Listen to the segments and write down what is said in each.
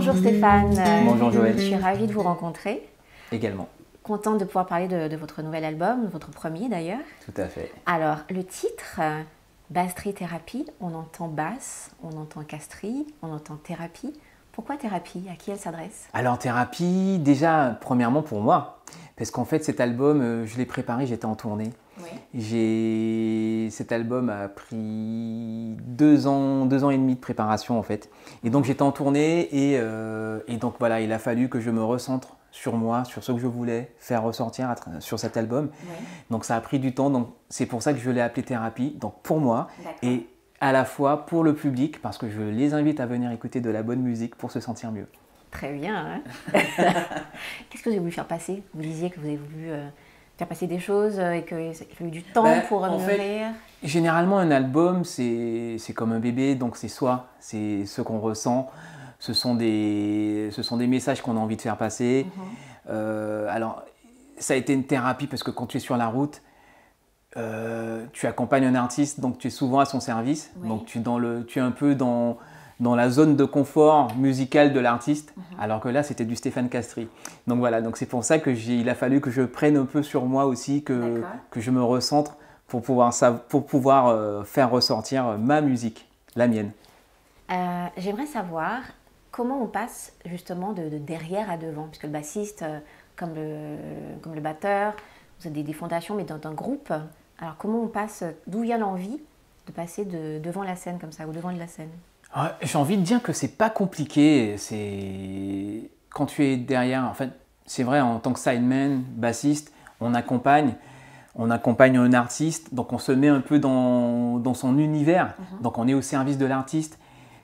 Bonjour Stéphane. Bonjour Joël. Je suis ravie de vous rencontrer. Également. Contente de pouvoir parler de votre nouvel album, votre premier d'ailleurs. Tout à fait. Alors, le titre, Bastry Thérapie, on entend basse, on entend castry, on entend thérapie. Pourquoi thérapie? À qui elle s'adresse? Alors thérapie, déjà, premièrement pour moi, parce qu'en fait cet album, je l'ai préparé, j'étais en tournée. Oui. Cet album a pris 2 ans et demi de préparation en fait. Et donc j'étais en tournée et donc voilà, il a fallu que je me recentre sur moi, sur ce que je voulais faire ressortir sur cet album. Oui. Donc ça a pris du temps, donc c'est pour ça que je l'ai appelé Thérapie, donc pour moi. Et à la fois pour le public, parce que je les invite à venir écouter de la bonne musique pour se sentir mieux. Très bien. Hein. Qu'est-ce que vous avez voulu faire passer? Vous disiez que vous avez voulu faire passer des choses et qu'il a fallu du temps pour mûrir. Fait, généralement, un album, c'est comme un bébé, donc c'est soi, c'est ce qu'on ressent. Ce sont des messages qu'on a envie de faire passer. Alors, ça a été une thérapie parce que quand tu es sur la route, tu accompagnes un artiste, donc tu es souvent à son service. Oui. Donc tu es un peu dans la zone de confort musical de l'artiste, alors que là c'était du Stéphane Castry. Donc voilà, donc c'est pour ça qu'il a fallu que je prenne un peu sur moi aussi, que je me recentre pour pouvoir faire ressortir ma musique, la mienne. J'aimerais savoir comment on passe justement de derrière à devant, puisque le bassiste, comme le batteur, vous avez des fondations, mais dans un groupe. Alors comment on passe, d'où vient l'envie de passer devant la scène comme ça, ou devant de la scène? J'ai envie de dire que c'est pas compliqué, c'est quand tu es derrière, en fait, c'est vrai, en tant que sideman, bassiste, on accompagne un artiste, donc on se met un peu dans son univers, donc on est au service de l'artiste.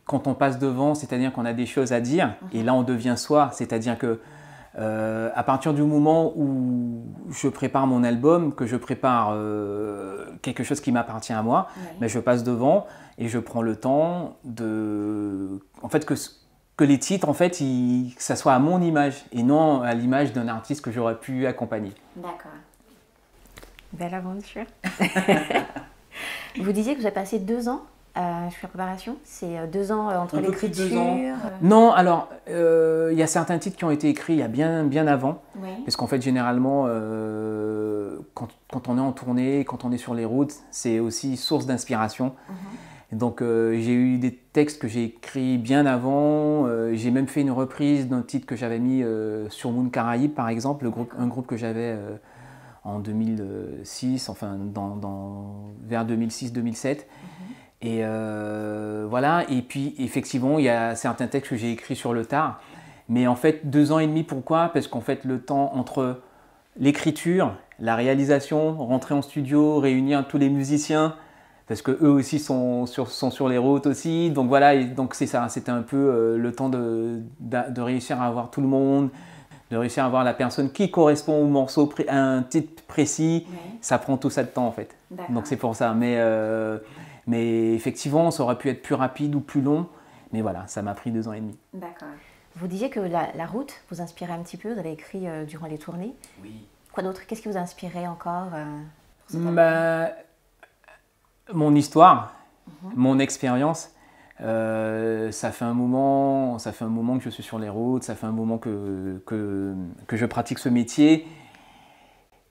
Quand on passe devant, c'est-à-dire qu'on a des choses à dire, et là on devient soi, c'est-à-dire que à partir du moment où je prépare mon album, que je prépare quelque chose qui m'appartient à moi, mais je passe devant et je prends le temps en fait, que les titres, en fait, que ça soit à mon image et non à l'image d'un artiste que j'aurais pu accompagner. D'accord. Belle aventure. Vous disiez que vous avez passé 2 ans sur la préparation, c'est 2 ans entre l'écriture. Non, alors il y a certains titres qui ont été écrits il y a bien avant, parce qu'en fait généralement quand on est en tournée, quand on est sur les routes, c'est aussi source d'inspiration. Donc j'ai eu des textes que j'ai écrits bien avant, j'ai même fait une reprise d'un titre que j'avais mis sur Moon Caraïbes par exemple, un groupe que j'avais en 2006, enfin vers 2006-2007. Et voilà, et puis effectivement, il y a certains textes que j'ai écrits sur le tard. Mais en fait, 2 ans et demi, pourquoi? Parce qu'en fait, le temps entre l'écriture, la réalisation, rentrer en studio, réunir tous les musiciens, parce qu'eux aussi sont sur les routes aussi. Donc voilà, et donc c'est ça, c'était un peu le temps de réussir à avoir tout le monde, de réussir à avoir la personne qui correspond au morceau, à un titre précis. Ça prend tout ça de temps en fait. Donc c'est pour ça. Mais effectivement, ça aurait pu être plus rapide ou plus long. Mais voilà, ça m'a pris 2 ans et demi. D'accord. Vous disiez que la route vous inspirait un petit peu. Vous avez écrit durant les tournées. Oui. Quoi d'autre? Qu'est-ce qui vous a inspiré encore mon histoire, mon expérience. Ça fait un moment que je suis sur les routes. Ça fait un moment que je pratique ce métier.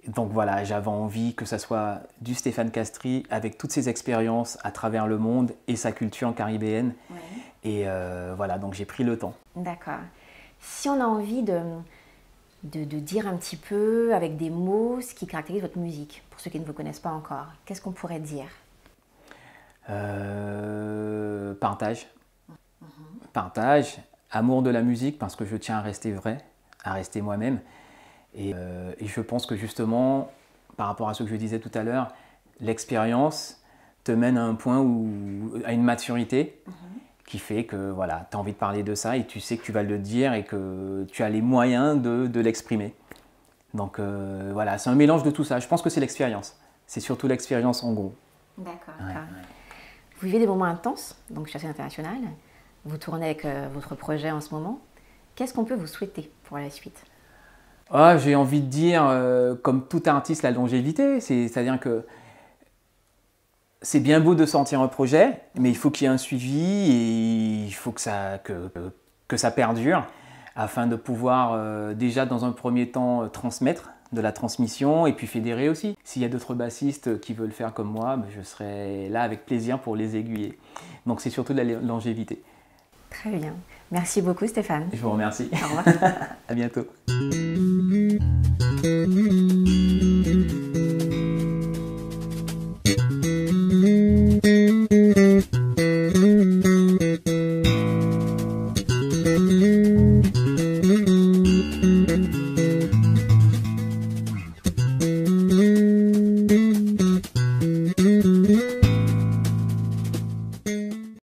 Donc voilà, j'avais envie que ça soit du Stéphane Castry avec toutes ses expériences à travers le monde et sa culture caribéenne. Et voilà, donc j'ai pris le temps. D'accord. Si on a envie de dire un petit peu avec des mots ce qui caractérise votre musique, pour ceux qui ne vous connaissent pas encore, qu'est-ce qu'on pourrait dire? Partage. Partage, amour de la musique parce que je tiens à rester vrai, à rester moi-même. Et je pense que justement, par rapport à ce que je disais tout à l'heure, l'expérience te mène à un point à une maturité qui fait que voilà, tu as envie de parler de ça et tu sais que tu vas le dire et que tu as les moyens de l'exprimer. Donc voilà, c'est un mélange de tout ça. Je pense que c'est l'expérience. C'est surtout l'expérience en gros. D'accord. Ouais. Vous vivez des moments intenses, donc sur la scène internationale. Vous tournez avec votre projet en ce moment. Qu'est-ce qu'on peut vous souhaiter pour la suite? J'ai envie de dire, comme tout artiste, la longévité. C'est-à-dire que c'est bien beau de sortir un projet, mais il faut qu'il y ait un suivi et il faut que que ça perdure, afin de pouvoir déjà dans un premier temps transmettre de la transmission et puis fédérer aussi. S'il y a d'autres bassistes qui veulent faire comme moi, je serai là avec plaisir pour les aiguiller. Donc c'est surtout de la longévité. Très bien. Merci beaucoup Stéphane. Je vous remercie. Au revoir. À bientôt.